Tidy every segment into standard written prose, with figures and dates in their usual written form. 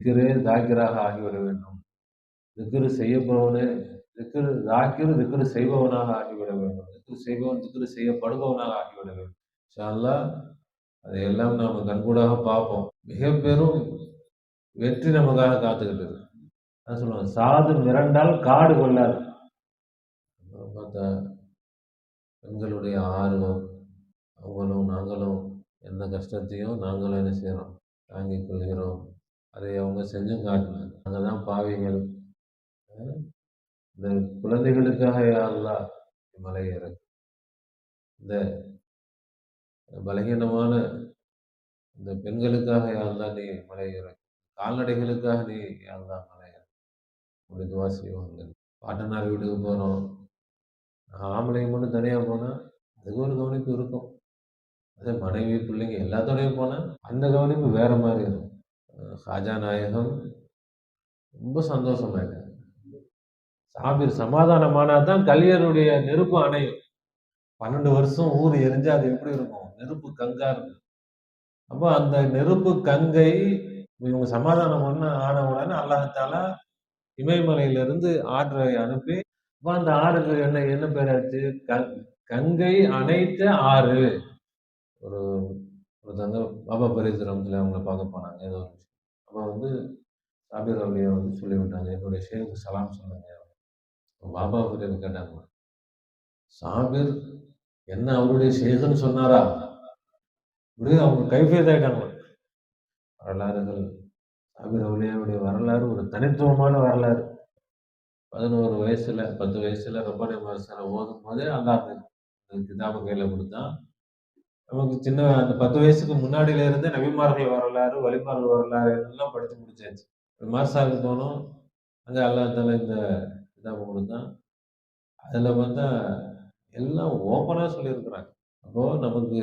Tigray தாக்கிராக ஆகிவிட வேண்டும். திக்ரு செய்யப்பவனே திக்ரு செய்பவனாக ஆகிவிட வேண்டும். திக்ரு செய்பவன் திக்ரு செய்யப்படுபவனாக ஆகிவிட வேண்டும். இன்ஷா அல்லாஹ் அதையெல்லாம் நாம் கண்கூடாக பார்ப்போம். மிக பெரும் வெற்றி நமக்காக காத்துக்கிட்டு இருக்கு. அதான் சொல்லுவாங்க, சாது மிரண்டால் காடு கொள்ளாது. அப்புறம் பார்த்தா பெண்களுடைய ஆர்வம், அவங்களும் நாங்களும் எந்த கஷ்டத்தையும் நாங்களும் என்ன செய்கிறோம், தாங்கிக் கொள்கிறோம். அதை அவங்க செஞ்சும் காட்டணும். நாங்கள் தான் பாவிகள். இந்த குழந்தைகளுக்காக யா அல்லாஹ் மலை இறக்கு. இந்த பலகீனமான இந்த பெண்களுக்காக யா அல்லாஹ் நீ மலை இறக்கு. கால்நடைகளுக்காக நீ யா அல்லாஹ் மலை இறக்கு. அப்படி துவா செய்வாங்க. பாட்டனார் வீட்டுக்கு போகிறோம், ஆம்பளைங்க மட்டும் தனியாக போனால் அதுக்கு ஒரு கவனிப்பு இருக்கும். அதே மனைவி பிள்ளைங்க எல்லாத்தோடையும் போனால் அந்த கவனிப்பு வேற மாதிரி இருக்கும். ஹாஜா நாயகம் ரொம்ப சந்தோஷமாயிட்டாங்க. சாபிர் சமாதானமானா தான் கல்யருடைய நெருப்பு அணையும். 12 வருஷம் ஊர் எரிஞ்சா அது எப்படி இருக்கும்? நெருப்பு கங்கா இருக்கும். அப்போ அந்த நெருப்பு கங்கை இவங்க சமாதானம் ஆன உடனே அல்லாஹ்தாலா இமயமலையிலிருந்து ஆற்றை அனுப்பி, அப்ப அந்த ஆறுக்கு என்ன பேராச்சு? கங்கை அணைத்த ஆறு. ஒரு ஒருத்தவங்க பாபா பரீத் ரஹ்மத்துல்லாஹி அவங்கள பார்க்க போனாங்க. ஏதோ ஒரு விஷயம். அப்ப வந்து சாபிர் அலிய வந்து சொல்லிவிட்டாங்க, என்னுடைய ஷேக்கு சலாம் சொன்னாங்க. பாபா பரீத் கேட்டாங்க, சாபிர் என்ன அவருடைய ஷேக்குன்னு சொன்னாரா? அப்படியே அவங்க கைஃபியத் ஆயிட்டாங்க. வரலாறுகள், சாபிர் அவுலியாவுடைய வரலாறு ஒரு தனித்துவமான வரலாறு. 11 வயசுல 10 வயசுல ரப்பானி மாஸ்டரை ஓதும் போதே அல்லாஹ் அந்த கிதாபை கையில கொடுத்தான். நமக்கு சின்ன அந்த 10 வயசுக்கு முன்னாடியில இருந்தே நபிமார்கள் வரலாறு, வழிமார்கள் வரலாறு எல்லாம் படித்து முடிச்சாச்சு. மாசாவுக்கு போனோம், அங்க அல்லாஹ் தாலா இந்த கிதாபை கொடுத்தான். அதுல பார்த்தா எல்லாம் ஓப்பனா சொல்லியிருக்கிறாங்க. அப்போ நமக்கு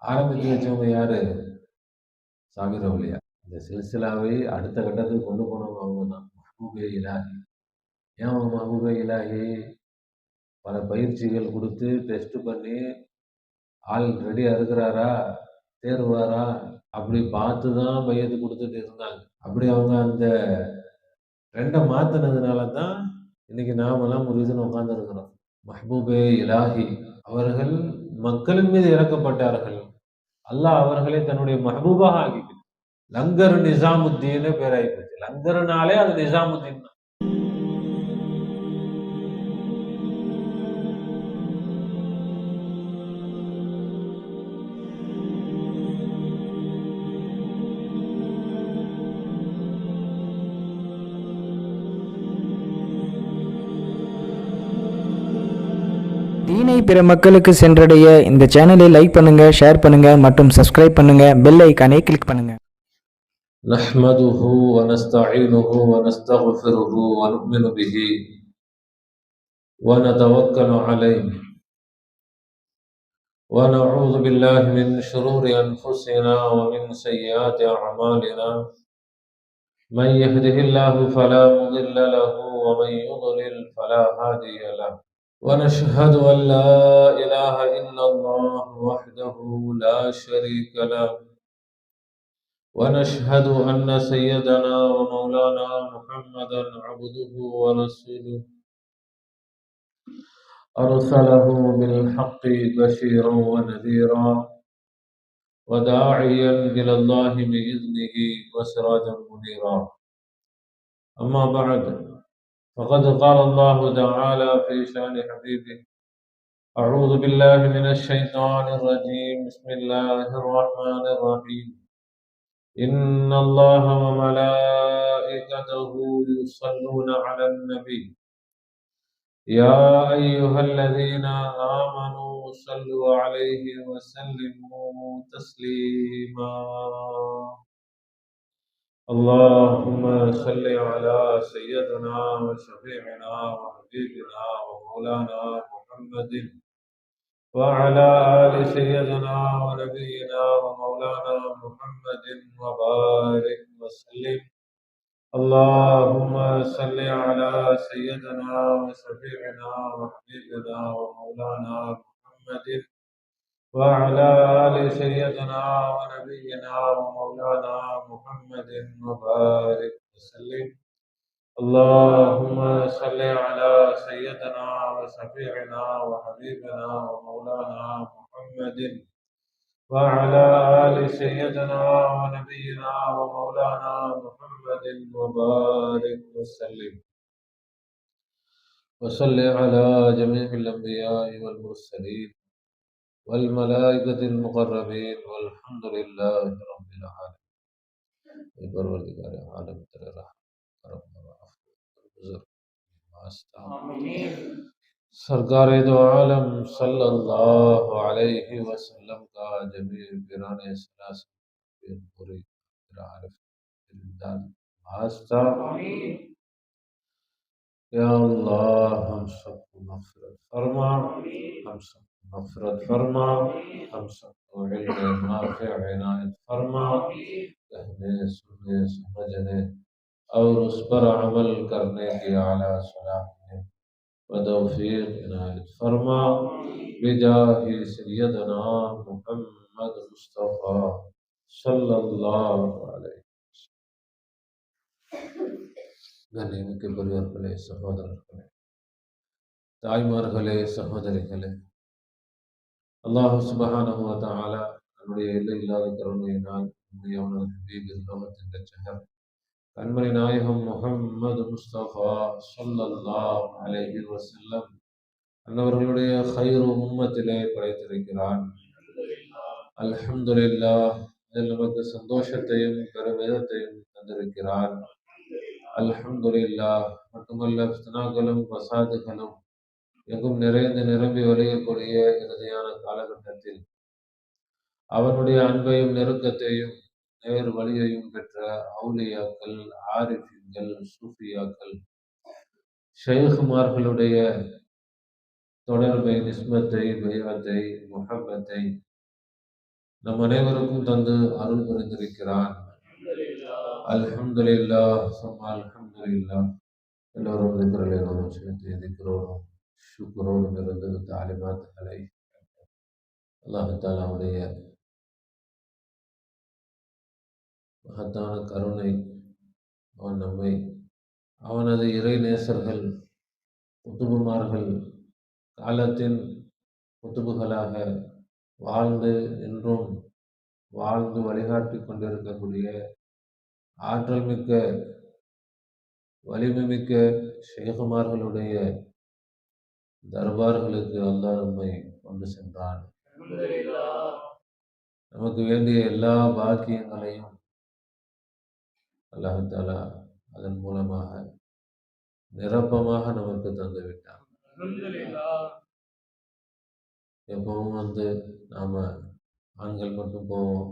ஆரம்பித்து வச்சவங்க யாரு? சாபிர் அவுலியா. இந்த சில்சிலாவை அடுத்த கட்டத்துக்கு கொண்டு போனவங்க அவங்க தான். மஹ்பூபே இலாஹி. ஏன் அவங்க மஹ்பூபே இலாஹி? பல பயிற்சிகள் கொடுத்து டெஸ்ட் பண்ணி ஆள் ரெடியா இருக்கிறாரா, தேர்வாரா, அப்படி பார்த்து தான் பையத்து கொடுத்துட்டு இருந்தாங்க. அப்படி அவங்க அந்த ட்ரெண்டை மாத்தினதுனால தான் இன்னைக்கு நாமெல்லாம் முரீதுன்னு உட்கார்ந்துருக்கிறோம். மஹ்பூபே இலாஹி அவர்கள் மக்களின் மீது இறக்கப்பட்டார்கள். அல்லாஹ் அவர்களை தன்னுடைய மஹ்பூபாக ஆக்கிட்டு லங்கர் நிசாமுத்தீன் பேராகி போச்சு. லங்கர்னாலே அது நிசாமுத்தீன் தான். தீனை பிற மக்களுக்கு சென்றடைய இந்த சேனலை லைக் பண்ணுங்க, ஷேர் பண்ணுங்க மற்றும் சப்ஸ்கிரைப் பண்ணுங்க. பெல் ஐகானை கிளிக் பண்ணுங்க. நஹ்மதுஹு வ நஸ்தஈனுஹு வ நஸ்தக்ஃபிருஹு வ நு'மினு பிஹி வ நதவக்கலு அலைஹி வ நஊது பில்லாஹி மின் ஷுரூரி அன்ஃபுஸினா வ மின் ஸய்யிஆத்தி அஅமாலினா. மன் யஹ்திஹில்லாஹு ஃபலா முضில்ல லஹு வ மன் யுضلل ஃபலா ஹாதிய லஹு. ونشهد أن لا إله إلا الله وحده لا شريك له. ونشهد أن سيدنا ومولانا محمدا عبده ورسوله أرسله بالحق بشيرا ونذيرا وداعيا إلى الله بإذنه وسراجا منيرا. أما بعد، فقد قال الله تعالى في شأن حبيبه: أعوذ بالله من الشيطان الرجيم. بسم الله الرحمن الرحيم. إن الله وملائكته يصلون على النبي يا أيها الذين آمنوا صلوا عليه وسلموا تسليما. اللهم صل على سيدنا وشفيعنا وحبيبنا ومولانا محمد وعلى آل سيدنا ونبينا ومولانا محمد وبارك وسلم. اللهم صل على سيدنا وشفيعنا وحبيبنا ومولانا محمد وعلى آل سيدنا ونبينا ومولانا محمد وبارك وسلم. اللهم صل على سيدنا وشفيعنا وحبيبنا ومولانا محمد وعلى آل سيدنا ونبينا ومولانا محمد وبارك وسلم. وصل على جميع الأنبياء والمرسلين والملائكة المقربين والحمد لله رب العالمين. परवरदिगार आलम तेरे करम और आफत बुजुर्ग वास्ता सरकार दो आलम सल्लल्लाहु अलैहि वसल्लम का जमीर पिराने सलास पूरी आरिफ दिलदार वास्ता या अल्लाह हम सबको मग़फ़िरत फरमा, हम सबको मग़फ़िरत फरमा, हम सबको इल्म नाफ़िअ इनायत फरमा, कहने सुनने समझने और उस पर अमल करने की आला सलाहियत व तौफ़ीक़ इनायत फरमा बिजाहि सय्यदना मुहम्मद मुस्तफ़ा सल्लल्लाहु अलैहि கண்ணியமிக்க பெரியவர்களே, சகோதரர்களே, தாய்மார்களே, சகோதரிகளே, அல்லாஹ் சுப்ஹானஹு வ தஆலா தன்னுடைய எல்லையில்லாத கருணையினால் நம்முடைய அவனது ஹபீபின் லோகத்தின் இரட்சகர் கண்மணி நாயகம் முஹம்மது முஸ்தபா ஸல்லல்லாஹு அலைஹி வஸல்லம் அன்னவர்களுடைய கைரு உம்மத்திலே படைத்திருக்கிறான். அல்ஹம்துலில்லாஹ், அதில் நமக்கு சந்தோஷத்தையும் பெருமிதத்தையும் தந்திருக்கிறான். அல்ஹம்துலில்லாஹ், மட்டுமல்ல ஃபித்னாக்களும் ஃபசாதுகளும் எங்கும் நிறைந்து நிரம்பி வழியக்கூடிய இறுதியான காலகட்டத்தில் அவனுடைய அன்பையும் நெருக்கத்தையும் நேர் வழியையும் பெற்ற அவுலியாக்கள், ஆரிஃபின்கள், சூஃபியாக்கள், ஷைഖுமார்களுடைய தொடர்பை, நிஸ்பத்தை, பைஅத்தை, முஹப்பத்தை நம் அனைவருக்கும் தந்து அருள் புரிந்திருக்கிறான். அல்ஹம்துலில்லாஹ் சும்மா அல்ஹம்துலில்லாஹ். எல்லோரும் திக்ரிலே கவனம் செலுத்தி திக்ரோடும் ஷுக்ரோடும் இருந்து தாலிமாத்துகளை அல்லாஹ் தஆலாவுடைய மகத்தான கருணை, அவன் நம்மை அவனது இறை நேசர்கள், குத்துபுமார்கள், காலத்தின் குத்துபுகளாக வாழ்ந்து இன்றும் வாழ்ந்து வழிகாட்டி கொண்டிருக்கக்கூடிய ஆற்றல் மிக்க, வலிமை மிக்க ஷேகுமார்களுடைய தர்பார்களுக்கு அல்லாஹ் நம்மை கொண்டு சென்றான். நமக்கு வேண்டிய எல்லா பாக்கியங்களையும் அல்லாஹ் தஆலா அதன் மூலமாக நிரப்பமாக நமக்கு தந்து விட்டான். எப்பவும் நாம ஆண்கள் மட்டும் போவோம்,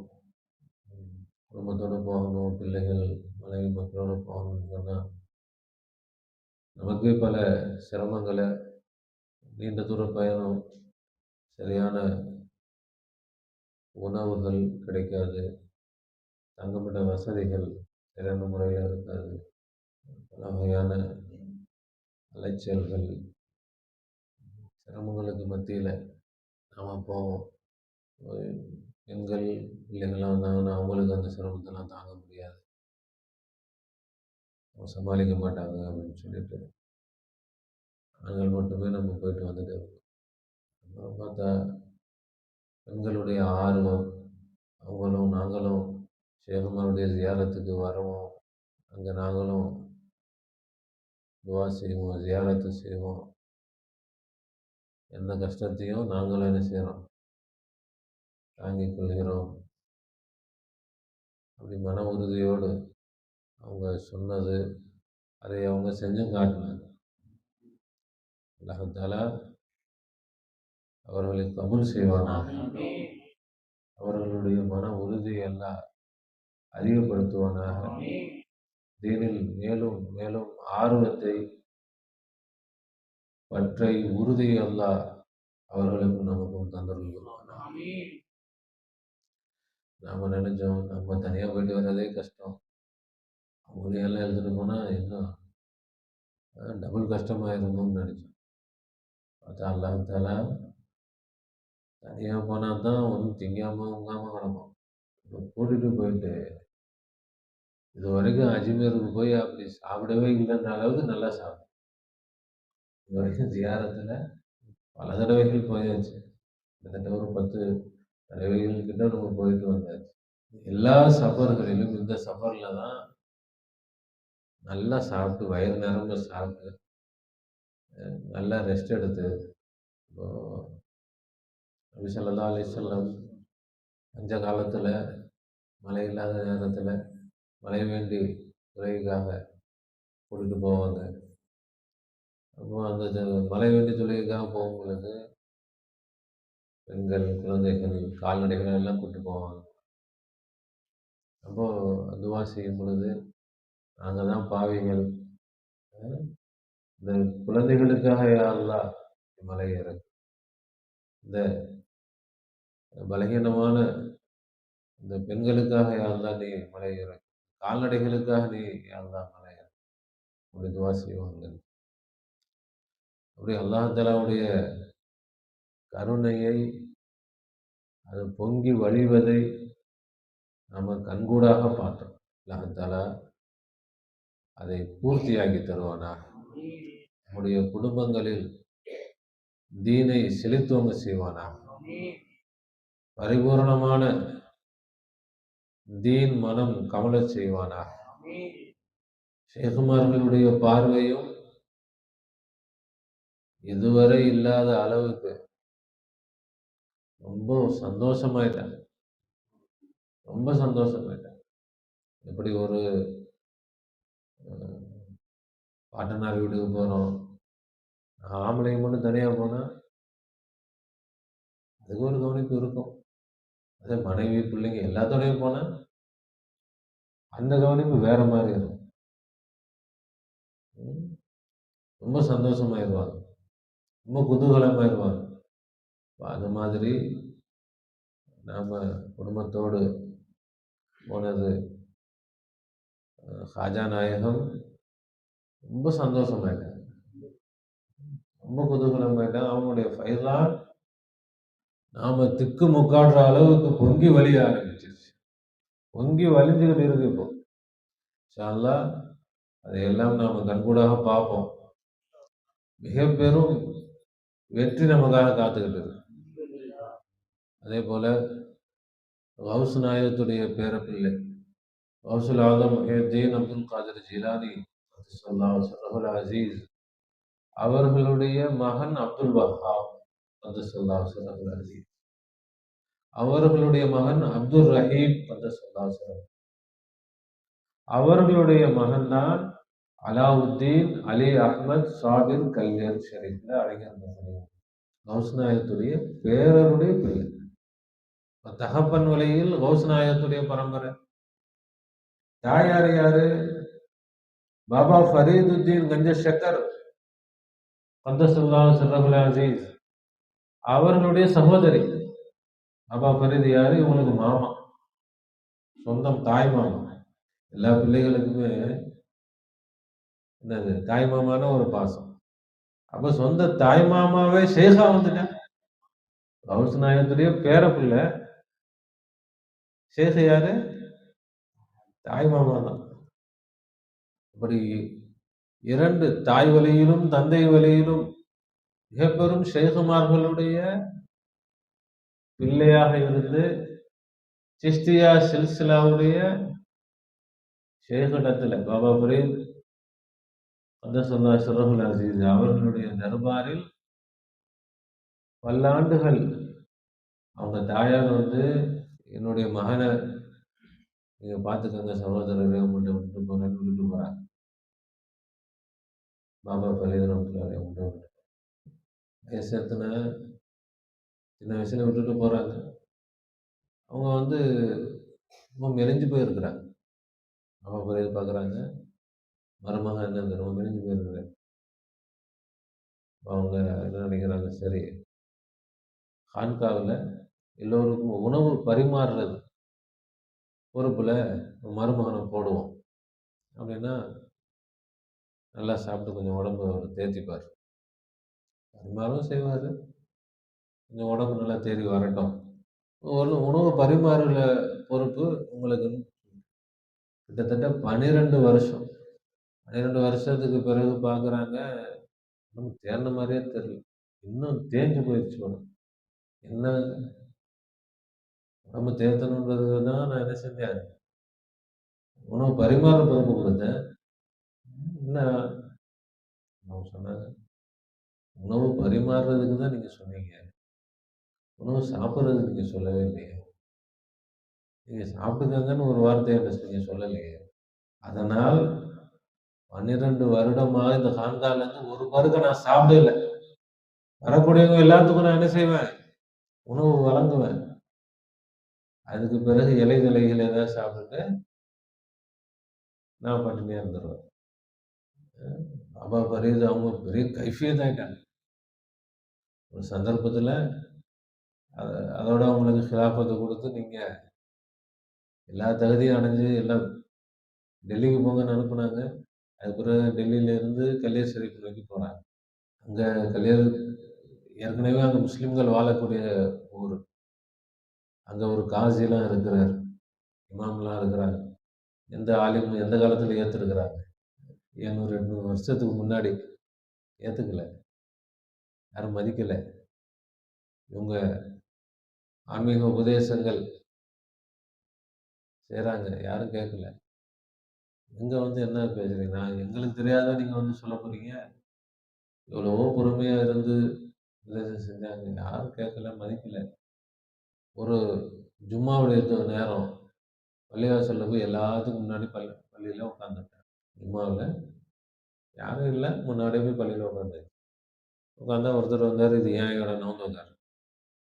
குடும்பத்தோடு போகணும், பிள்ளைகள் மனைவி மக்களோடு போகணும்னு சொன்னால் நமக்கே பல சிரமங்களை, நீண்ட தூர பயணம், சரியான உணவுகள் கிடைக்காது, தங்குமிட வசதிகள் சரியான முறையில் இருக்காது, பல வகையான அலைச்சல்கள், சிரமங்களுக்கு மத்தியில் நாம் போவோம். பெண்கள், பிள்ளைகள்லாம் வந்தாங்கன்னா அவங்களுக்கு அந்த சிரமத்தெல்லாம் தாங்க முடியாது, அவங்க சமாளிக்க மாட்டாங்க அப்படின்னு சொல்லிட்டு ஆண்கள் மட்டுமே நம்ம போயிட்டு வந்துட்டு இருக்கோம். அப்புறம் பார்த்தா பெண்களுடைய ஆர்வம், அவங்களும் நாங்களும் ஷேகுமாருடைய ஜியாரத்துக்கு வருவோம், அங்கே நாங்களும் துவா செய்வோம், ஜியாரத்து செய்வோம், எந்த கஷ்டத்தையும் நாங்களும் என்ன செய்கிறோம், தாங்கிக் கொள்கிறோம். அப்படி மன உறுதியோடு அவங்க சொன்னது, அதை அவங்க செஞ்சும் காட்டினாங்க. அல்லாஹ் தஆலா அவர்களை கபூல் செய்வானாக. அவர்களுடைய மன உறுதியை எல்லாம் அதிகப்படுத்துவானாக. தீனில் மேலும் மேலும் ஆர்வத்தை, பற்றை, உறுதியை அல்லாஹ் அவர்களுக்கும் நமக்கும் தந்தருள்வானாக. நாம நினைச்சோம் நம்ம தனியா போயிட்டு வர்றதே கஷ்டம், அவங்களையெல்லாம் எழுதிட்டு போனா இன்னும் டபுள் கஷ்டமாயிருக்கும்னு நினைச்சோம். பார்த்தா அல்லாஹ் தஆலா தனியா போனா தான் ஒண்ணும் திங்காம, உண்ணாம கிடப்போம். இப்ப கூட்டிட்டு போயிட்டு, இதுவரைக்கும் அஜ்மீருக்கு போய் அப்படி சாப்பிடவே இல்லன்ற அளவுக்கு நல்லா சாப்பிட்டோம். இதுவரைக்கும் ஜியாரத்துல பல தடவைகள் போயாச்சு. கிட்டத்தட்ட ஒரு 10 தடவைகள் கிட்ட நம்ம போயிட்டு வந்தாச்சு. எல்லா சஃபர்களிலும் இந்த சஃபர்ல தான் நல்லா சாப்பிட்டு, வயிறு நிரம்ப சாப்பிட்டு, நல்லா ரெஸ்ட் எடுத்து, இப்போ நபி ஸல்லல்லாஹு அலைஹி வஸல்லம் பஞ்ச காலத்துல, மழை இல்லாத நேரத்துல, மழை வேண்டி துறைக்காக கூட்டிட்டு போவாங்க. அப்போ அந்த மழை வேண்டி தொழுகைக்காக போகும்பொழுது, பெண்கள், குழந்தைகள், கால்நடைகள் எல்லாம் கூட்டிட்டு போவாங்க. அப்போ துவா செய்யும் பொழுது, நாங்க தான் பாவிகள். அ இந்த குழந்தைகளுக்காக யா அல்லாஹ் மலை இறக்கு. இந்த பலகீனமான இந்த பெண்களுக்காக யா அல்லாஹ் நீ மலை இறக்கு. கால்நடைகளுக்காக நீ யா அல்லாஹ் மலை இறக்கு. அப்படி துவா செய்வாங்க. அப்படி அல்லாஹ் தஆலாவுடைய கருணையை, அது பொங்கி வழிவதை நம்ம கண்கூடாக பார்த்தோம். அல்லாஹ் தஆலா அதை பூர்த்தியாக்கி தருவானாக. நம்முடைய குடும்பங்களில் தீனை செழித்தோங்க செய்வானாக. பரிபூரணமான தீன் மனம் கமலச் செய்வானாக. ஷேகுமார்களுடைய பார்வையும் இதுவரை இல்லாத அளவுக்கு ரொம்ப சந்தோஷமாயிட்டாங்க. ரொம்ப சந்தோஷமாயிட்டாங்க. இப்படி ஒரு பாட்டனார் வீட்டுக்கு போறோம். ஆம்பளைங்க மட்டும் தனியா போனா, அதுக்கு ஒரு கவனிப்பு இருக்கும். அதே மனைவி, பிள்ளைங்க எல்லாத்தோடயும் போனா, அந்த கவனிப்பு வேற மாரி இருக்கும். ம். ரொம்ப சந்தோஷமாயிருவாங்க. ரொம்ப குதூகலமாயிருவாங்க. அது மாதிரி நாம குடும்பத்தோடு போனது ஹாஜா நாயகம் ரொம்ப சந்தோஷமாயிட்டாங்க. ரொம்ப குதூகலமாயிட்டாங்க. அவங்களுடைய ஃபைதான் நாம திக்கு முக்காடுற அளவுக்கு பொங்கி வழிய ஆரம்பிச்சிருச்சு. பொங்கி வழிஞ்சுகிட்டு இருக்கு இப்போ. இன்ஷா அல்லாஹ் அதையெல்லாம் நாம கண்கூடாக பார்ப்போம். மிக பெரும் வெற்றி நமக்காக காத்துக்கிட்டு இருக்கு. அதே போல கௌஸ் நாயகத்துடைய பேரப்பிள்ளை கௌசுல் ஆலம் முஹியுத்தீன் அப்துல் காதிர் ஜிலானி ஸல்லல்லாஹு ஸல்லல்லாஹுல் அஸீஸ் அவர்களுடைய மகன் அப்துல் வஹாப் ஸல்லல்லாஹு ஸல்லல்லாஹுல் அஸீஸ் அவர்களுடைய மகன் அப்துல் ரஹீம் ஸல்லல்லாஹு ஸல்லல்லாஹு அவர்களுடைய மகன் தான் அலாவுத்தீன் அலி அஹ்மத் சாபிர் கல்யாண் ஷரீஃப்ல அழைக்கப்பட்ட கௌஸ் நாயகத்துடைய பேரருடைய பிள்ளை. தகப்பன் வழியில் கௌஸ் நாயகத்துடைய பரம்பரை. தாயார் யாரு? பாபா ஃபரீதுத்தீன் கஞ்ச ஷக்கர் கத்தஸல்லாஹு ஸர்ரஹுல் அஸீஸ் அவர்களுடைய சகோதரி. பாபா ஃபரீத் யாரு? இவங்களுக்கு மாமா, சொந்தம் தாய் மாமா. எல்லா பிள்ளைகளுக்குமே என்னது தாய் மாமான ஒரு பாசம். அப்ப சொந்த தாய் மாமாவே ஷேகா வந்துட்டேன். கௌஸ் நாயகத்துடைய பேர பிள்ளை. ஷேக் யாரு? தாய் மாமா தான். அப்படி 2 தாய் வழியிலும் தந்தை வழியிலும் மிக பெரும் ஷேகுமார்களுடைய பிள்ளையாக இருந்து சிஸ்தியா சில்சிலாவுடைய ஷேகிடத்துல பாபா ஃபரீத் கத்தஸல்லாஹு ஸர்ரஹுல் அஸீஸ் அவர்களுடைய தர்பாரில் பல்லாண்டுகள் அவங்க தாயார் வந்து என்னுடைய மகனை நீங்க பார்த்துக்கங்க சகோதரரே, உங்கள்கிட்ட விட்டுட்டு போறேன்னு விட்டுட்டு போறாங்க. பாபா ஃபரீத் ரஹ்மத்துல்லாஹி அலைஹி வயசு எத்தனை? சின்ன வயசுல விட்டுட்டு போறாங்க. அவங்க வந்து ரொம்ப மெலிஞ்சு போயிருக்கிறாங்க. பாபா ஃபரீத் பார்க்குறாங்க, மருமகன் என்ன ரொம்ப மெலிஞ்சு போயிருக்கிறார். அவங்க என்ன நினைக்கிறாங்க, சரி கான்காவில் எல்லோருக்கும் உணவு பரிமாறுறது பொறுப்புல மருமகனை போடுவோம் அப்படின்னா நல்லா சாப்பிட்டு கொஞ்சம் உடம்பு தேத்திப்பார். பரிமாறவும் செய்வார், கொஞ்சம் உடம்பு நல்லா தேறி வரட்டும். உணவு பரிமாறுற பொறுப்பு உங்களுக்கு கிட்டத்தட்ட 12 வருஷம். 12 வருஷத்துக்கு பிறகு பார்க்குறாங்க, உடம்பு தேறின மாரியே தெரியல. இன்னும் தேஞ்சு போயிருச்சு உடம்பு. என்ன உடம்பு தேத்தணுன்றதுக்கு தான் நான் என்ன செஞ்சேன், உணவு பரிமாறுற பொறுப்பு குடுத்தேன். என்ன அவங்க சொன்னாங்க, "உணவு பரிமாறுறதுக்கு தான் நீங்க சொன்னீங்க. உணவு சாப்பிடுறதுக்கு நீங்க சொல்லவே இல்லையே. நீங்க சாப்பிட்டுக்கங்கன்னு ஒரு வார்த்தை என்ட்ட நீங்க சொல்லலையே. அதனால் 12 வருடமா இந்த கான்காலேருந்து ஒரு பருக்க நான் சாப்பிடவே இல்ல. வரக்கூடியவங்க எல்லாத்துக்கும் நான் என்ன செய்வேன், உணவு வழங்குவேன். அதுக்கு பிறகு இலை தழைகள் ஏதாவது சாப்பிட்டுட்டு நான் பட்டினியா இருந்துருவேன்." பாபா ஃபரீத் அவங்க பெரிய கைஃபியத் ஆயிட்டாங்க. ஒரு சந்தர்ப்பத்துல அதோட அவங்களுக்கு ஹிலாஃபத்த குடுத்து, நீங்க எல்லா தகுதியும் அடைஞ்சு எல்லாம் டெல்லிக்கு போங்கன்னு அனுப்புனாங்க. அதுக்கு பிறகு டெல்லியில இருந்து கலியர் ஷெரீஃப் நோக்கி போறாங்க. அங்க கலியர் ஏற்கனவே அங்க முஸ்லிம்கள் வாழக்கூடிய ஊரு. அங்க ஒரு காசிலாம் இருக்கிறாரு. இமாம்லாம் இருக்கிறாங்க. எந்த ஆலிமும் எந்த காலத்துல ஏத்துருக்கிறாங்க. 700, 800 வருஷத்துக்கு முன்னாடி ஏத்துக்கல. யாரும் மதிக்கல. இவங்க ஆன்மீக உபதேசங்கள் செய்றாங்க. யாரும் கேட்கல. இங்க வந்து என்ன பேசுறீங்க? எங்களுக்கு தெரியாதத நீங்க வந்து சொல்ல போறீங்க? எவ்வளவோ பொறுமையா இருந்து உபதேசம் செஞ்சாங்க. யாரும் கேட்கல, மதிக்கல. ஒரு ஜும்மாவுடைய நேரம். பள்ளிவாசல்ல போய் எல்லாத்துக்கும் முன்னாடி பள்ளியில உட்கார்ந்துட்டேன். ஜும்மாவுல யாரும் இல்ல. முன்னாடியே போய் பள்ளியில உட்கார்ந்தாச்சு. உட்கார்ந்தா ஒருத்தர் வந்தாரு, "இது என் இடம்" நவுந்து உட்காரு.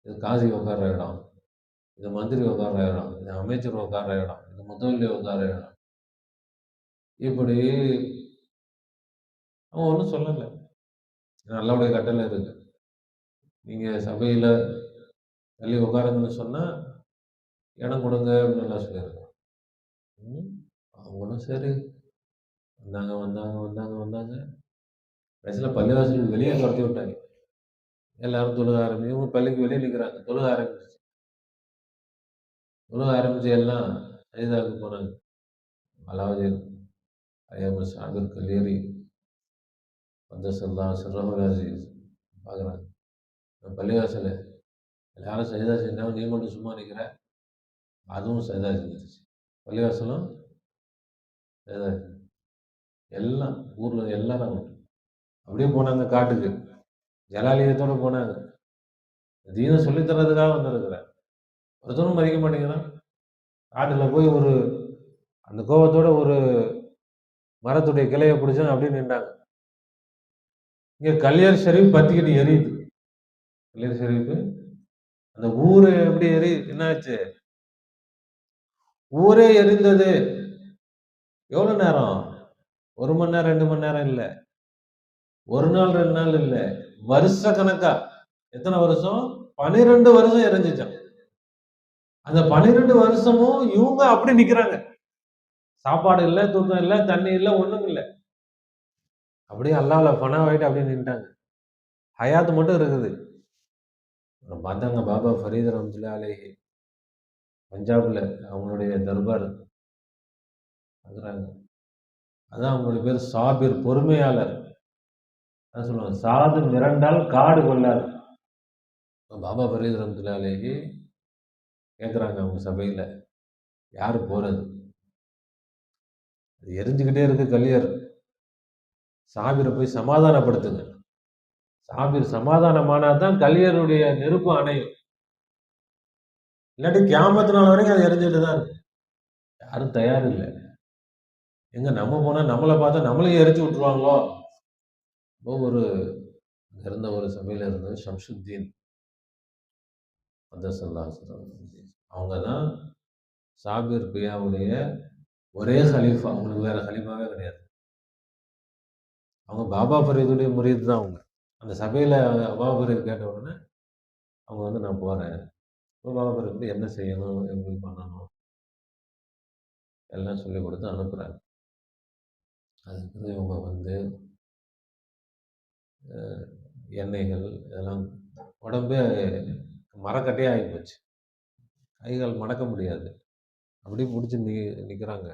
"இது காசி உட்கார்ற இடம். இது மந்திரி உட்கார்ற இடம். இது அமைச்சர் உட்கார்ற இடம். இது முத்தவல்லி உட்கார்ற இடம்." இப்படி அவன் ஒண்ணும் சொல்லல. அல்லாஹ்வுடைய கட்டளை இருக்கு. நீங்க சபையில தள்ளி உட்காருங்கன்னு சொன்னா, இடம் கொடுங்க அப்படின்னு அல்லாஹ் சொல்லியிருக்கான். ம். அவங்களும் சரி வந்தாங்க, வந்தாங்க, வந்தாங்க, வந்தாங்க. கடைசியில பள்ளிவாசலுக்கு வெளியே துரத்தி விட்டாங்க. எல்லாரும் தொழுக இவங்க பள்ளிக்கு வெளியே நிக்கிறாங்க. தொழுக ஆரம்பிச்சுருச்சு. தொழுக ஆரம்பிச்சு எல்லாம் சஜிதாவுக்கு போனாங்க. அலாவுதீன் ஐயப்ப சாபிர் கல்லேரி கத்தஸல்லாஹு சிர்ரஹுல் அஸீஸ் பார்க்குறாங்க. பள்ளிவாசல்ல எல்லாரும் சஜிதா செஞ்சாங்க. நீ மட்டும் சும்மா நிக்கிற. அதுவும் சஜிதா செஞ்சுருச்சு. பள்ளிவாசலும் சஜிதா செஞ்சுருச்சு. எல்லாம் ஊர்ல எல்லாரும் அப்படியே போனாங்க காட்டுக்கு. ஜலாலியத்தோட போனாங்க. தீன சொல்லி தர்றதுக்காக வந்திருக்கிறேன். ஒருத்தரும் மதிக்க மாட்டேங்கிறான். காட்டுல போய் அந்த கோவத்தோட ஒரு மரத்துடைய கிளைய பிடிச்சு அப்படியே நின்றாங்க. இங்க கல்யாண் ஷெரீப் பத்திக்கிட்டு எரியுது. கல்யாண் ஷெரீப் அந்த ஊரு எப்படி என்னாச்சு? ஊரே எரிந்தது. எவ்வளவு நேரம்? 1 மணி நேரம், 2 மணி நேரம் இல்ல. 1 நாள், 2 நாள் இல்ல. வருஷ கணக்கா. எத்தனை வருஷம்? 12 வருஷம் எரிஞ்சுச்சாம். அந்த 12 வருஷமும் இவங்க அப்படி நிக்கிறாங்க. சாப்பாடு இல்ல, தூக்கம் இல்ல, தண்ணி இல்ல, ஒண்ணும் இல்ல. அப்படியே அல்லாஹ்ல ஃபனாவாயிட்டு அப்படியே நின்னுட்டாங்க. ஹயாத் மட்டும் இருக்குது. அப்புறம் பார்த்தாங்க பாபா ஃபரீத் ரஹ்மத்துல்லாஹி அலைஹி பஞ்சாப்ல அவங்களுடைய தர்பார் பார்க்குறாங்க. அதான் அவங்களுடைய பேர் சாபிர், பொறுமையாளர். அதான் சொல்லுவாங்க, சாது மிரண்டால் காடு கொள்ளாது. பாபா ஃபரீத் ரஹ்மத்துல்லாஹி அலைஹி கேட்குறாங்க அவங்க சபையில, யாரு போறது? அது எரிஞ்சுக்கிட்டே இருக்கு கலியர். சாபிரை போய் சமாதானப்படுத்துங்க. சாபிர் சமாதானமானா தான் கலியருடைய நெருப்பு அணையும். இல்லாட்டி கியாமத்து நாள் வரைக்கும் அது எரிஞ்சுட்டு தான் இருக்கு. யாரும் தயார் இல்ல. எங்க நம்ம போனா நம்மள பார்த்தா நம்மளையும் எரிச்சு விட்டுருவாங்களோ? ஒரு இருந்த ஒரு சபையில இருந்தது ஷம்சுத்தீன் கத்தஸல்லாஹு சிர்ரஹு. அவங்க தான் சாபிர் பியாவுடைய ஒரே கலீஃபா. அவங்களுக்கு வேற கலீஃபாவே கிடையாது. அவங்க பாபா ஃபரீதுடைய முரீத் தான் அவங்க. அந்த சபையில பாபா ஃபரீத் கேட்ட உடனே அவங்க வந்து நான் போறேன். பாபா ஃபரீத் வந்து என்ன செய்யணும், எப்படி பண்ணணும் எல்லாம் சொல்லிக் கொடுத்து அனுப்புறாங்க. அதுக்கு இவங்க வந்து எண்ணெய்கள் இதெல்லாம் உடம்பே மரக்கட்டையா ஆயிப்போச்சு. கை, கால் மடக்க முடியாது. அப்படியே புடிச்சு நிக்கிறாங்க.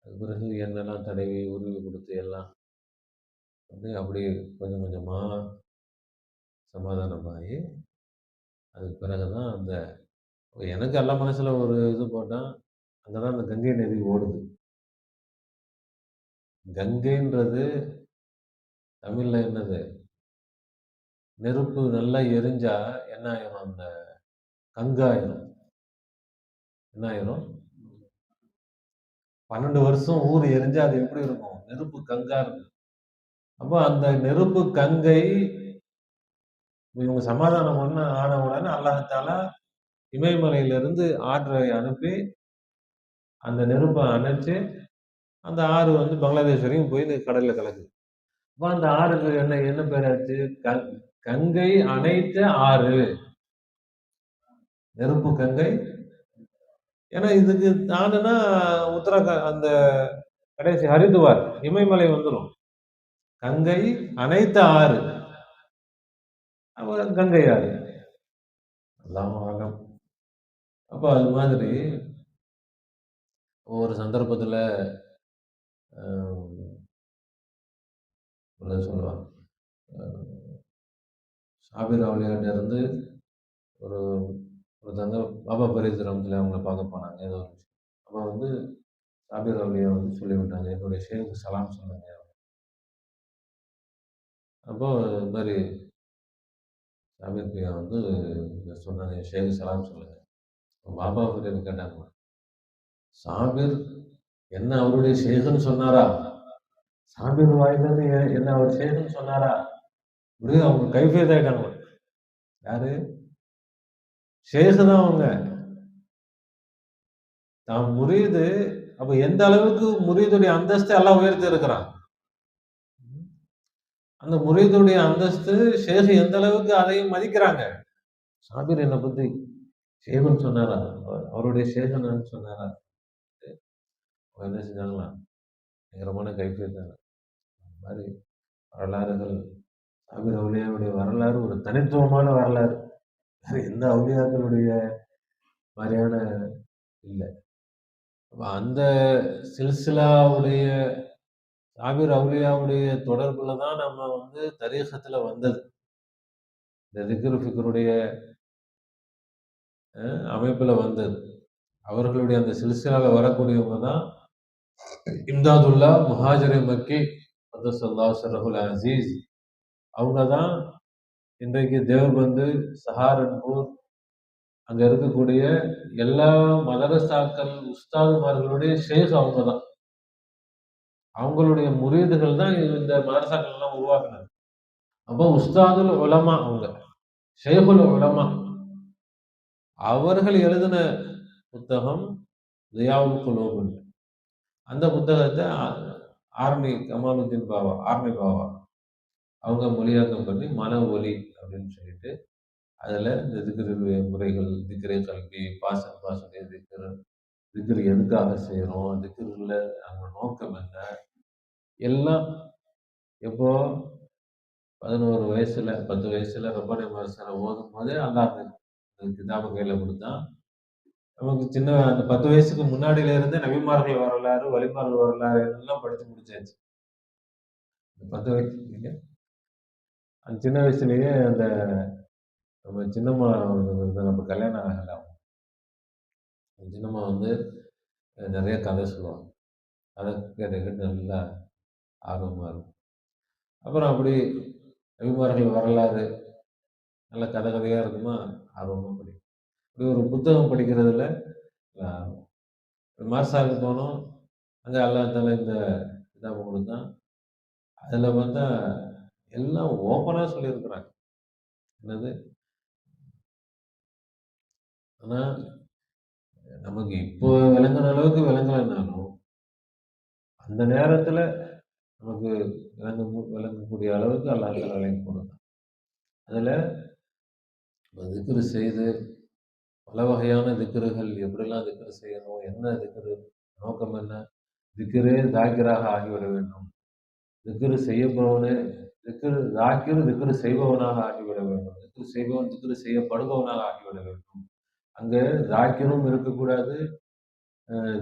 அதுக்கு பிறகு எண்ணெல்லாம் தடவி, உருவி குடுத்து எல்லாம் அப்படியே கொஞ்சம் கொஞ்சமா சமாதானமாயி, அதுக்கு பிறகு தான் எனக்கு அல்ல மனசுல ஒரு இது போட்டான். அங்க தான் அந்த கங்கை நதி ஓடுது. கங்கைன்றது தமிழ்ல என்னது? நெருப்பு நல்லா எரிஞ்சா என்ன ஆயிரும்? அந்த கங்காயிரும். என்ன ஆயிரும்? 12 வருஷம் ஊர் எரிஞ்சா அது எப்படி இருக்கும்? நெருப்பு கங்கா இருக்கும். அப்ப அந்த நெருப்பு கங்கை இவங்க சமாதானம் ஆன உடனே அல்லாஹ் தஆலா இமயமலையிலிருந்து ஆற்றை அனுப்பி அந்த நெருப்ப அணைச்சு, அந்த ஆறு பங்களாதேஷ் வரைக்கும் போய் கடல்ல கலக்குது. அப்ப அந்த ஆறுக்கு என்ன என்ன பேராச்சு? கங்கை அணைத்த ஆறு. நெருப்பு கங்கை. ஏன்னா இதுக்கு தாண்டுனா அந்த கடைசி ஹரித்துவார் இமயமலை வந்துரும். கங்கை அனைத்த ஆறு. அப்ப கங்கை ஆறு. அல்லாஹு அலம். அப்ப அது மாதிரி ஒவ்வொரு சந்தர்ப்பத்துல சொல்லுவாங்க. சாபிர் அவுலியாட்ட இருந்து ஒரு ஒருத்தவங்க பாபா பரீத் ரஹ்மத்துல்லாஹி அவங்கள பார்க்க போனாங்க. ஏதோ ஒரு விஷயம். அப்ப சாபிர் அவுலியா சொல்லிவிட்டாங்க, என்னுடைய ஷேக்கு சலாம் சொல்லுங்க. அப்போ இது மாதிரி சாபிர் பிரியா சொன்னாங்க, என் ஷேக்கு சலாம் சொல்லுங்க. பாபா பரீத் கேட்டாங்க, சாபிர் என்ன அவருடைய ஷேக்குன்னு சொன்னாரா? சாபிர் வாயிலிருந்து என்ன அவர் ஷேக்குன்னு சொன்னாரா? அப்படியே அவங்க கைஃபியத் ஆயிட்டாங்க. யாரு? ஷேக்கு தான் அவங்க. தான் முரீது. அப்ப எந்த அளவுக்கு முரீதுடைய அந்தஸ்தை அல்லாஹ் உயர்த்தி இருக்கிறான். அந்த முரீதுடைய அந்தஸ்து ஷேக் எந்த அளவுக்கு அதையும் மதிக்கிறாங்க. சாபிர் என்னை பத்தி ஷேகுன்னு சொன்னாரா? அவருடைய ஷேகுன்னு சொன்னாரா? என்ன செஞ்சாங்களா? பயங்கரமான கைஃபியத்தாங்க. அந்த மாதிரி வரலாறுகள். சாபிர் அவுலியாவுடைய வரலாறு ஒரு தனித்துவமான வரலாறு. வேற எந்த அவுலியாக்களுடைய மாதிரியான இல்ல. அந்த சில்சிலாவுடைய சாபிர் அவுலியாவுடைய தொடர்புல தான் நம்ம தரீகத்துல வந்தது. இந்த திக்ரு ஃபிக்ருடைய அமைப்புல வந்தது. அவர்களுடைய அந்த சில்சிலால வரக்கூடியவங்க தான் இம்தாதுல்லா முஹாஜிர் மக்கி கத்தஸல்லாஹு சிர்ரஹுல் அஸீஸ். அவங்க தான் இன்றைக்கு தேவபந்து, சஹாரன்பூர் அங்க இருக்கக்கூடிய எல்லா மதரசாக்கள் உஸ்தாதுமார்களுடைய ஷேக் அவங்க தான். அவங்களுடைய முரீதுகள் தான் இந்த மதரசாக்கள் எல்லாம் உருவாக்குனாங்க. அப்போ உஸ்தாதுல் உலமா அவங்க, ஷேகுல் உலமா. அவர்கள் எழுதின புத்தகம் லியாவுல் குலூப். அந்த புத்தகத்தை ஆர்மி கமாலுத்தீன் பாவா, ஆர்மி பாவா அவங்க மொழியாக்கம் பண்ணி மன ஒலி அப்படின்னு சொல்லிட்டு அதுல இந்த திக்ரு முறைகள், திக்ரே கல்வி, பாசனுடைய திக்ரு எதுக்காக செய்யறோம், திக்ருல நம்ம நோக்கம் என்ன, எல்லாம் எப்போ 11 வயசுல 10 வயசுல ரப்பானி மதரசால ஓதும் போதே அல்லாஹ் அந்த கிதாப கையில கொடுத்தான். நமக்கு சின்ன அந்த 10 வயசுக்கு முன்னாடியில இருந்தே நபிமார்கள் வரலாறு, வழிமார்கள் வரலாறு எல்லாம் படிச்சு முடிச்சாச்சு. 10 வயசு அந்த சின்ன வயசுலயே அந்த நம்ம சின்னம்மா நம்ம கல்யாணம் ஆகல. சின்னம்மா நிறைய கதை சொல்லுவாங்க. கதை கேட்டு நல்லா ஆர்வமா இருக்கும். அப்புறம் அப்படி நபிமார்கள் வரலாறு நல்ல கதை கதையா இருக்குமா, ஆர்வமா படிக்கும். இப்படி ஒரு புத்தகம் படிக்கிறதுல மார்சாவுக்கு போனோம். அங்கே அல்லாஹ் தஆலா இந்த கிதாப கொடுத்தான். அதுல பார்த்தா எல்லாம் ஓப்பனா சொல்லியிருக்கிறாங்க. என்னது? ஆனா நமக்கு இப்போ விளங்குன அளவுக்கு விளங்கலைன்னாலும் அந்த நேரத்துல நமக்கு விளங்கக்கூடிய அளவுக்கு அல்லாஹ் தஆலா விளங்கி கொடுத்தான். அதுல திக்ரு செய்து பல வகையான திக்ருகள், எப்படிலாம் திக்ரு செய்யணும், என்ன திக்ரு, நோக்கம் என்ன, திக்ரே தாக்கிராக ஆகிவிட வேண்டும், திக்ரு செய்யப்போவனே திக்ரு செய்பவனாக ஆகிவிட வேண்டும். திக்ரு செய்பவன் திக்ரு செய்யப்படுபவனாக ஆகிவிட வேண்டும். அங்க ஜாக்கிரும் இருக்கக்கூடாது,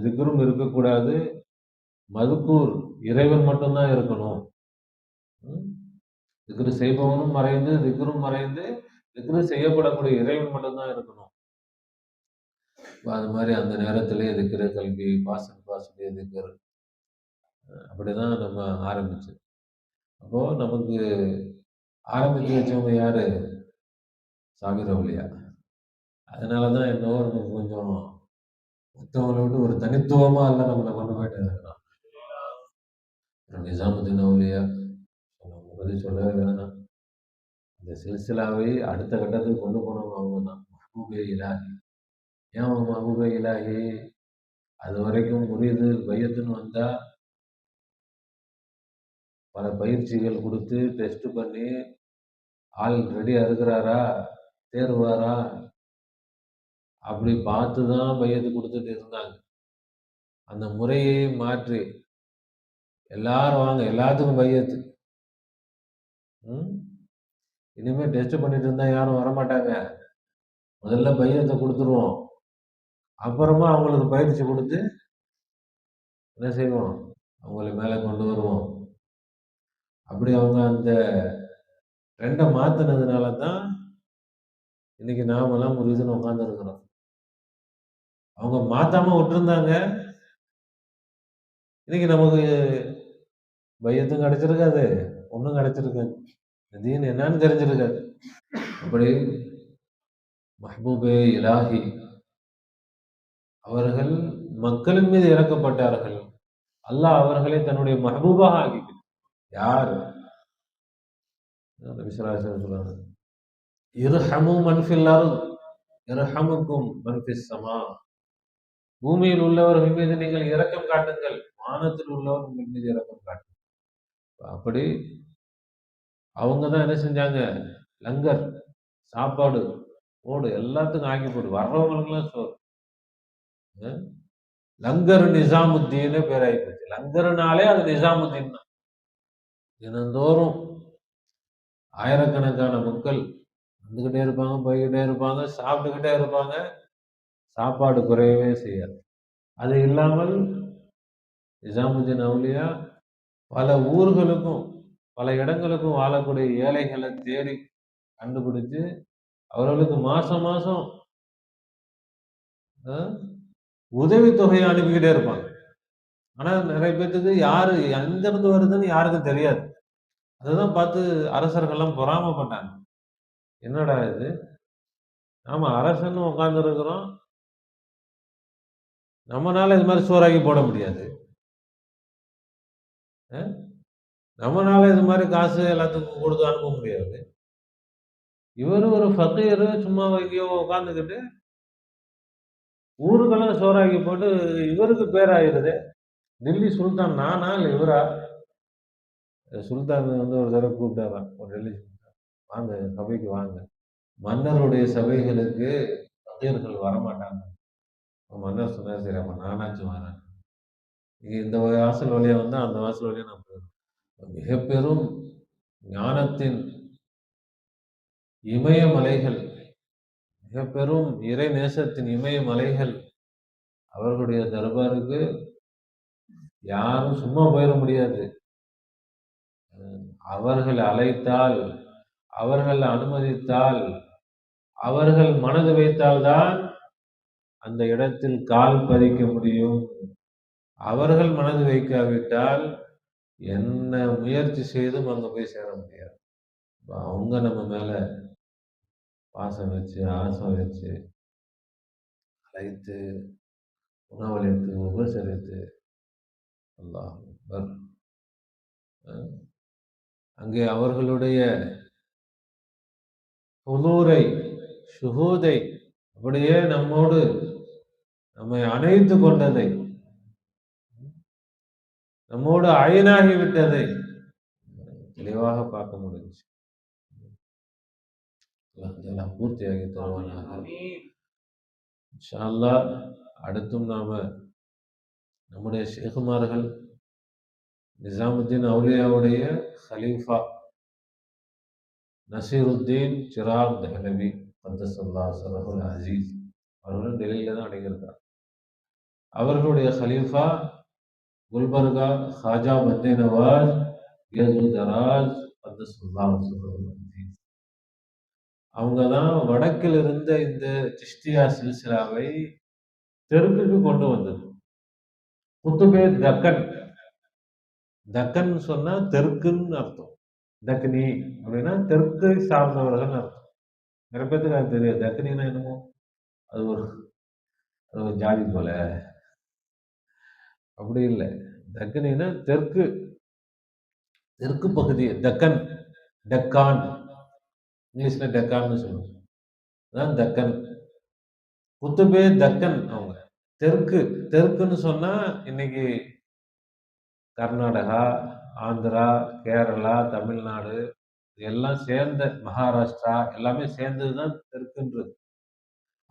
திக்ரும் இருக்கக்கூடாது, மதுக்கூர் இறைவன் மட்டும்தான் இருக்கணும். திக்ரு செய்பவனும் மறைந்து, திக்ரும் மறைந்து, திக்ரு செய்யப்படக்கூடிய இறைவன் மட்டும்தான் இருக்கணும். அது மாதிரி அந்த நேரத்திலே திக்ரு கல்வி பாசுடைய திக்ரு அப்படிதான் நம்ம ஆரம்பிச்சது. அப்போ நமக்கு ஆரம்பிச்சு வச்சவங்க யாரு? சாகிர் அவுலியா. அதனாலதான் என்னவோ நமக்கு கொஞ்சம் மற்றவங்களை விட்டு ஒரு தனித்துவமா அல்ல நம்மளை கொண்டு போயிட்டு இருக்கிறோம். நிசாமுதீன் அவுலியா அவங்க பத்தி சொல்லவே வேணாம். இந்த சில்சிலாவை அடுத்த கட்டத்துக்கு கொண்டு போனவங்க அவங்க தான். மஹபூபே இலாஹி. ஏன் அவங்க மஹபூபே இலாஹி? அது வரைக்கும் முரீது பையத்துன்னு வந்தா பல பயிற்சிகள் கொடுத்து டெஸ்ட் பண்ணி ஆள் ரெடியா இருக்கிறாரா, தேர்வாரா, அப்படி பார்த்து தான் பையத்து கொடுத்துட்டு இருந்தாங்க. அந்த முறையை மாற்றி எல்லாரும் வாங்க, எல்லாத்துக்கும் பையத்து. இனிமே டெஸ்ட் பண்ணிட்டு இருந்தா யாரும் வரமாட்டாங்க. முதல்ல பையத்தை கொடுத்துருவோம், அப்புறமா அவங்களுக்கு பயிற்சி கொடுத்து என்ன செய்வோம், அவங்களை மேலே கொண்டு வருவோம். அப்படி அவங்க அந்த ட்ரெண்டை மாத்தினதுனால தான் இன்னைக்கு நாமெல்லாம் ஒரு இதுன்னு உட்கார்ந்து இருக்கிறோம். அவங்க மாத்தாம விட்டுருந்தாங்க, இன்னைக்கு நமக்கு பையத்தும் கிடைச்சிருக்காது, ஒன்றும் கிடைச்சிருக்காது, தீன் என்னன்னு தெரிஞ்சிருக்காது. அப்படி மஹ்பூபே இலாஹி அவர்கள் மக்களின் மீது இறக்கப்பட்டார்கள். அல்லாஹ் அவர்களை தன்னுடைய மஹ்பூபாக ஆக்கிட்டார். யார்? நபி ஸல்லல்லாஹு அலைஹி வஸல்லம் சொல்றாங்க, இர்ஹமு மன் ஃபில் அர்த் இர்ஹமுக்கும் மன் ஃபிஸ் ஸமா. பூமியில் உள்ளவர்கள் மீது நீங்கள் இரக்கம் காட்டுங்கள், வானத்தில் உள்ளவர் உங்கள் மீது இரக்கம் காட்டுங்கள். அப்படி அவங்க தான் என்ன செஞ்சாங்க, லங்கர் சாப்பாடு ஓடு எல்லாத்துக்கும் ஆக்கி போடு, வர்றவங்களுக்குலாம் சோறு. லங்கர் நிசாமுத்தீன் பேர் ஆகிப்போச்சு. லங்கர்னாலே அது நிசாமுத்தீன் தான். தினந்தோறும் ஆயிரக்கணக்கான மக்கள் வந்துகிட்டே இருப்பாங்க, போய்கிட்டே இருப்பாங்க, சாப்பிட்டுக்கிட்டே இருப்பாங்க, சாப்பாடு குறையவே செய்யாது. அது இல்லாமல் நிசாமுத்தீன் அவுலியா பல ஊர்களுக்கும் பல இடங்களுக்கும் வாழக்கூடிய ஏழைகளை தேடி கண்டுபிடிச்சு அவர்களுக்கு மாசம் மாசம் உதவித்தொகையை அனுப்பிக்கிட்டே இருப்பாங்க. ஆனா நிறைய பேர்த்துக்கு யாரு எங்க இருந்து வருதுன்னு யாருக்கும் தெரியாது. அதுதான் பார்த்து அரசர்கள்லாம் பொறாமப்பட்டாங்க. என்னடா இது, நாம அரசன்னு உட்கார்ந்து இருக்கிறோம், நம்மனால இது மாதிரி சோறாக்கி போட முடியாது, நம்மனால இது மாதிரி காசு எல்லாத்துக்கும் கொடுத்து அனுப்ப முடியாது. இவரு ஒரு ஃபக்கீர், சும்மா வைக்கியோ உட்காந்துக்கிட்டு ஊருக்கெல்லாம் சோறாக்கி போட்டு இவருக்கு பேராயிருது. டெல்லி சுல்தான் நானா இல்லை இவரா? சுல்தான் வந்து ஒரு தடவை கூப்பிட்டாராம், ஒரு டெல்லி சுல்தான், வாங்க சபைக்கு வாங்க. மன்னருடைய சபைகளுக்கு ஃபக்கீர்கள் வரமாட்டாங்க. மன்னர் சொன்னார், சரி அப்ப நானாச்சும் வரேன். நீங்க இந்த வாசல் வழியா வந்தா அந்த வாசல் வழியா நான் போயிடுவேன். மிக பெரும் ஞானத்தின் இமயமலைகள், மிக பெரும் இறை நேசத்தின் இமயமலைகள், அவர்களுடைய தர்பாருக்கு யாரும் சும்மா போயிட முடியாது. அவர்கள் அழைத்தால், அவர்கள் அனுமதித்தால், அவர்கள் மனது வைத்தால்தான் அந்த இடத்தில் கால் பதிக்க முடியும். அவர்கள் மனது வைக்காவிட்டால் என்ன முயற்சி செய்தும் அங்க போய் சேர முடியாது. அவங்க நம்ம மேல பாசம் வச்சு, ஆசை வச்சு, அழைத்து, உணவளித்து, உபசரித்து, அல்லாஹ் அக்பர், அங்கே அவர்களுடைய ஹுதூரை, ஷுஹூதை, அப்படியே நம்மோடு நம்மை அணைத்து கொண்டதை, நம்மோடு அயனாகி விட்டதை தெளிவாக பார்க்க முடிஞ்சு. பூர்த்தியாகி தருவானாக. இன்ஷா அல்லாஹ் அடுத்தும் நாம நம்முடைய ஷேகுமார்கள், நிசாமுத்தீன் அவுலியாவுடைய ஹலீஃபா நசீருத்தீன் சிராக் தஹ்லவி கத்தசல்லாஹு சரஹுல் அசீஸ் அவர்களும் டெல்லியில தான் அடங்கியிருக்காங்க. அவர்களுடைய ஹலீஃபா குல்பர்கா ஹாஜா பந்தே நவாஸ் யது தராஜ் கத்தசல்லாஹு சரஹுல் அசீஸ். அவங்க தான் வடக்கில் இருந்த இந்த சிஷ்டியா சில்சிலாவை தெற்குக்கு கொண்டு வந்தது. குத்துபே தக்கன், தக்கன் சொன்னா தெற்குன்னு அர்த்தம். தக்னி அப்படின்னா தெற்கை சார்ந்தவர்கள் அர்த்தம். நிறைய பேருக்கு அது தெரியாது. தக்னின்னா என்னமோ அது ஒரு ஜாதி போல, அப்படி இல்லை. தக்னின்னா தெற்கு, தெற்கு பகுதி. தக்கன், டெக்கான், இங்கிலீஷ்ல டெக்கான்னு சொல்லுவோம். அதான் தக்கன். குத்துபே தக்கன் அவங்க தெற்கு. தெற்குன்னு சொன்னா இன்னைக்கு கர்நாடகா, ஆந்திரா, கேரளா, தமிழ்நாடு எல்லாம் சேர்ந்த மகாராஷ்டிரா எல்லாமே சேர்ந்ததுதான் தெற்குன்றது.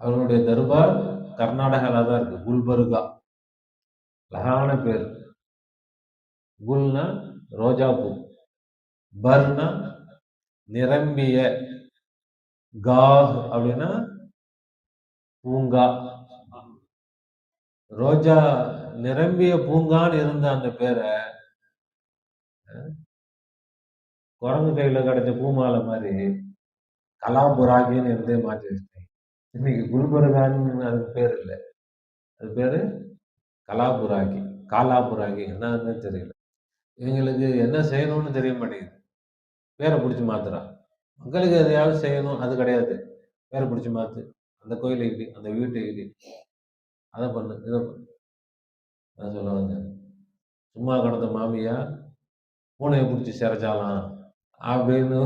அவர்களுடைய தர்பார் கர்நாடகால தான் இருக்கு. குல்பர்கா, அழகான பேர். குல்னா ரோஜா பூ, பர்னா நிரம்பிய, காஹ் அப்படின்னா பூங்கா. ரோஜா நிரம்பிய பூங்கான்னு இருந்த அந்த பேரை குரங்கு கையில கிடைச்ச பூமாலை மாதிரி கலாபுராகின்னு இருந்தே மாற்றி வச்சிட்டேன். இன்னைக்கு குல்பர்கான்னு அதுக்கு பேர் இல்லை, அது பேரு கலாபுராகி, காலாபுராகி, என்னன்னு தெரியல. இவங்களுக்கு என்ன செய்யணும்னு தெரிய மாட்டேங்குது. பேரை பிடிச்சி மாத்துறான். மக்களுக்கு எதையாவது செய்யணும், அது கிடையாது. பேரை பிடிச்சி மாத்து, அந்த கோயிலை இடி, அந்த வீட்டை இடி, அதை பண்ணு, இதை பண்ணு. நான் சொல்ல வந்தேன், சும்மா கடந்த மாமியா பூனையை பிடிச்சி சிறைச்சாலாம் அப்படின்னு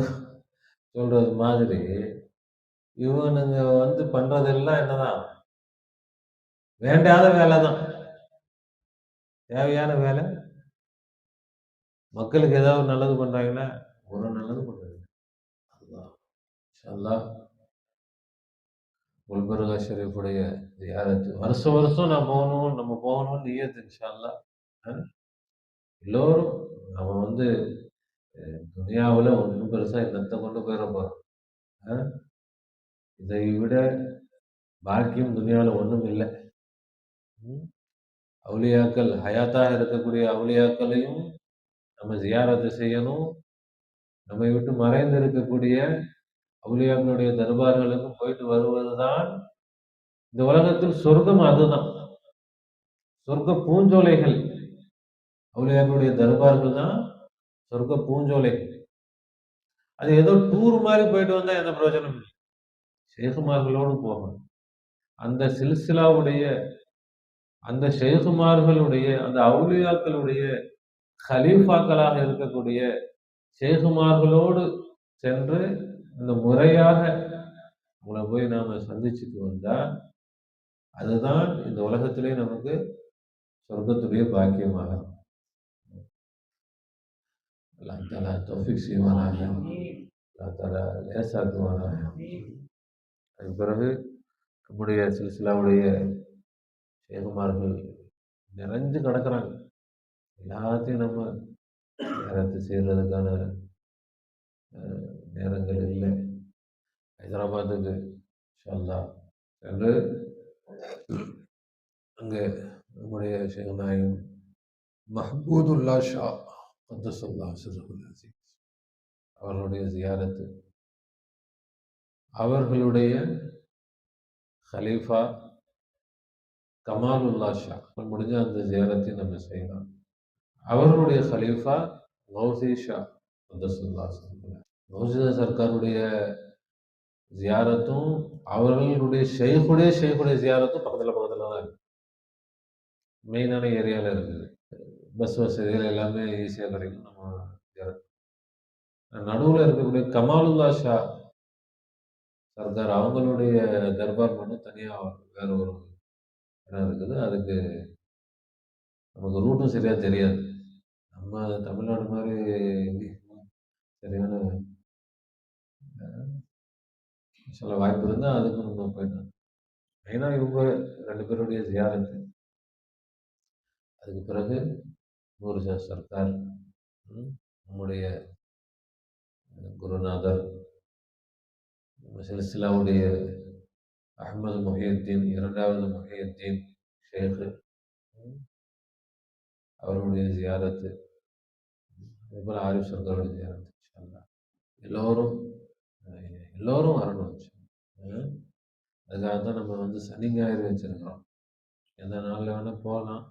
சொல்றது மாதிரி இவனுங்க பண்றதெல்லாம் என்னதான் வேண்டாத வேலை தான். தேவையான வேலை. மக்களுக்கு ஏதாவது நல்லது பண்றாங்கன்னா ஒரு நல்லது பண்றது. அல்லாஹ் குல்பர்கா ஷெரீஃபுடைய ஜியாரத்து வருஷம் வருஷம் நம்ம போகணும்னு நியத்து இன்ஷா அல்லாஹ். எல்லோரும் நம்ம துனியாவில் ஒன்றும் பெருசா என்னத்தை கொண்டு போயிட போறோம். இதை விட பாக்கியம் துனியாவில் ஒன்றும் இல்லை. அவுலியாக்கள் ஹயாத்தாக இருக்கக்கூடிய அவுலியாக்களையும் நம்ம ஜியாரத்து செய்யணும். நம்மை விட்டு மறைந்து இருக்கக்கூடிய அவுலியாக்களுடைய தர்பார்களுக்கும் போயிட்டு வருவதுதான் இந்த உலகத்தில் சொர்க்கம். அதுதான் சொர்க்க பூஞ்சோலைகள். அவுலியாக்களுடைய தர்பார்கள் தான் சொர்க்க பூஞ்சோலைகள். அது ஏதோ டூர் மாதிரி போயிட்டு வந்தா எந்த பிரயோஜனம் இல்லை. ஷேகுமார்களோடு போகணும். அந்த சில்சிலாவுடைய, அந்த ஷேகுமார்களுடைய, அந்த அவுலியாக்களுடைய ஹலீஃபாக்களாக இருக்கக்கூடிய ஷேகுமார்களோடு சென்று இந்த முறையாக உங்களை போய் நாம சந்திச்சுட்டு வந்தா அதுதான் இந்த உலகத்திலே நமக்கு சொர்க்கத்துடைய பாக்கியமாக. அல்லாஹ் தஆலா தௌஃபீக் செய்வானாக, அல்லாஹ் தஆலா லேசாக்குவானாக. அதுக்கு பிறகு நம்முடைய சில்சிலாவுடைய ஷேகுமார்கள் நிறைஞ்சு கிடக்குறாங்க. எல்லாத்தையும் நம்ம நேரத்தை செய்யறதுக்கான நேரங்கள் இல்லை. ஹைதராபாத்துக்கு இன்ஷா அல்லாஹ் சென்று அங்கே நம்முடைய ஷேக் நாயம் மஹ்மூதுல்லா ஷா கத்தஸல்லாஹு சிர்ரஹுல் அஸீஸ் அவர்களுடைய ஜியாரத்து, அவர்களுடைய ஹலீஃபா கமாலுல்லா ஷா முடிஞ்ச அந்த ஜியாரத்தை நம்ம செய்யலாம். அவர்களுடைய ஹலீஃபா கௌசி ஷா கத்தஸல்லாஹு சிர்ரஹுல் கௌசி சர்க்காருடைய ஜியாரத்தும் அவர்களுடைய ஷேக்குடைய ஜியாரத்தும் பக்கத்தில் தான் இருக்கு. மெயினான ஏரியாவில் இருக்குது. பஸ் வசதிகள் எல்லாமே ஈஸியாக கிடைக்கும். நம்ம நடுவில் இருக்கக்கூடிய கமாலுல்லா ஷா சர்தார் அவங்களுடைய தர்பார் மட்டும் தனியாக வேற ஒரு இடம் இருக்குது. அதுக்கு நமக்கு ரூட்டும் சரியாக தெரியாது. நம்ம தமிழ்நாடு மாதிரி சரியான சில வாய்ப்பு இருந்தால் அதுக்கு நம்ம போயிட்டோம். மெயினாக இவங்க 2 பேருடைய ஜியாரத்து. அதுக்கு பிறகு நூர்ஜா சர்க்கார், நம்முடைய குருநாதர் சிலசிலாவுடைய அஹ்மது முஹியுத்தீன், இரண்டாவது முஹியுத்தீன் ஷேக், அவருடைய ஜியாரத்து, அதேபோல் ஆரிஃப் சர்தாருடைய ஜியாரத்து. இன்ஷா அல்லாஹ் எல்லோரும் எல்லோரும் வரணும். அஹ் அதுக்காக தான் நம்ம வந்து சனி ஞாயிறு வச்சிருக்கிறோம். எந்த நாளில் வேணால் போகலாம்.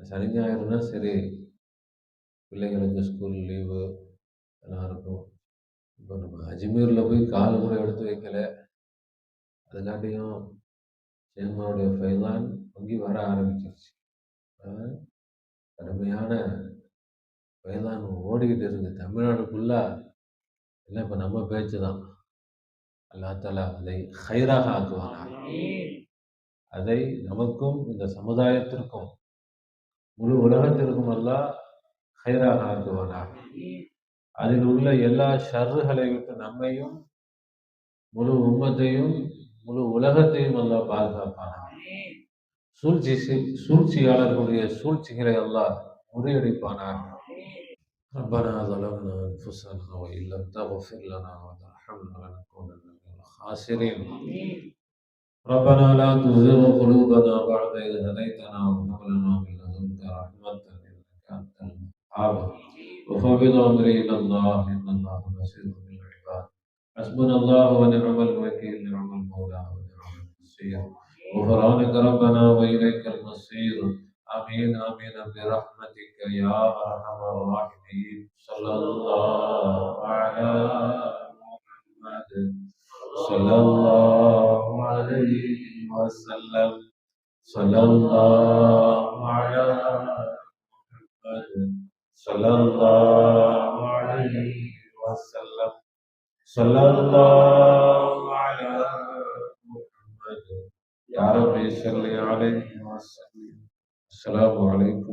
சனி ஞாயிறுனா சரி, பிள்ளைங்களுக்கு ஸ்கூல் லீவு எல்லாம் இருக்கும். இப்போ நம்ம அஜ்மீரில் போய் கால் கூட எடுத்து வைக்கல. அதுக்காட்டியும் சேமாவுடைய ஃபைதான் வங்கி வர ஆரம்பிச்சிருச்சு. கடுமையான ஃபைதான் ஓடிக்கிட்டு இருக்கு தமிழ்நாடு ஃபுல்லாக. எல்லாம் இப்போ நம்ம பேச்சு தான். அல்லாஹ் தஆலா அதை ஹைராக ஆக்குவானாக. அதை நமக்கும் இந்த சமுதாயத்திற்கும் முழு உலகத்திற்கும் அல்லாஹ் ஹைராக ஆக்குவானாக. அதில் உள்ள எல்லா ஷர்றுகளை விட்டு நம்மையும் முழு உம்மத்தையும் முழு உலகத்தையும் அல்லாஹ் பாதுகாப்பானாக. சூழ்ச்சியாளர்களுடைய சூழ்ச்சிகளை அல்லாஹ் முறியடிப்பானாக. ربنا ظلمنا أنفسنا وإن لم تغفر لنا وترحمنا لنكونن من الخاسرين. ربنا لا تزغ قلوبنا بعد إذ هديتنا وهب لنا من لدنك رحمة إنك أنت الوهاب. وفوض أمري إلى الله إن الله بصير بالعباد. حسبنا الله ونعم الوكيل، نعم المولى ونعم النصير. غفرانك ربنا وإليك المصير. آمين آمين برحمتك يا أرحم الراحمين. صلى الله على محمد صلى الله عليه وسلم. صلى الله على محمد صلى الله عليه وسلم. صلى الله على محمد يا رب صل عليه وسلم. السلام عليكم.